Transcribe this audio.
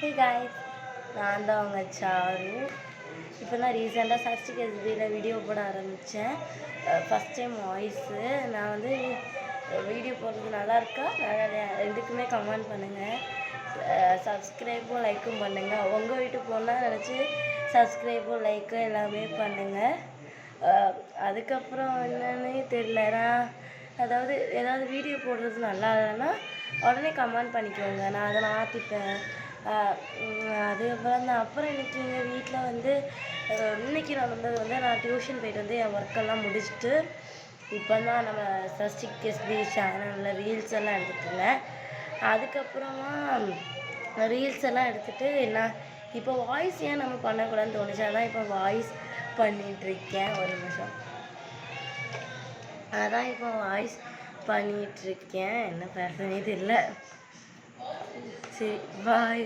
Hey guys, நான் தான் அவங்க சாரு. இப்போ நான் ரீசெண்டாக சஷ்டி எஸ்பியில் வீடியோ போட ஆரம்பித்தேன். First time voice. நான் வந்து வீடியோ போடுறது நல்லா இருக்கா நல்லா இல்லையா ரெண்டுக்குமே கமெண்ட் பண்ணுங்கள். சப்ஸ்கிரைபும் லைக்கும் பண்ணுங்கள். உங்கள் வீட்டு போனால் நினச்சி சப்ஸ்கிரைபும் லைக்கும் எல்லாமே பண்ணுங்கள். அதுக்கப்புறம் என்னன்னே தெரியல. நான் ஏதாவது வீடியோ போடுறது நல்லா இல்லைன்னா உடனே கமெண்ட் பண்ணிக்கோங்க, நான் அதை மாற்றிப்பேன். அதுக்கப்புறம் அப்புறம் இன்றைக்கி எங்கள் வீட்டில் வந்து இன்றைக்கி நடந்தது வந்து நான் டியூஷன் போய்ட்டு வந்து என் ஒர்க்கெல்லாம் முடிச்சுட்டு இப்போ தான் நம்ம சஷ்டி எஸ்பி சேனலில் ரீல்ஸ் எல்லாம் எடுத்துகிட்ருந்தேன். அதுக்கப்புறமா ரீல்ஸ் எல்லாம் எடுத்துகிட்டு நான் இப்போ வாய்ஸ் ஏன் நம்ம பண்ணக்கூடாதுன்னு தோணுச்சு. அதான் இப்போ வாய்ஸ் பண்ணிகிட்ருக்கேன். ஒரு நிமிஷம். அதான் இப்போ வாய்ஸ் பண்ணிகிட்ருக்கேன். என்ன பேசுறதுனே தெரியல. சரி, பாய்.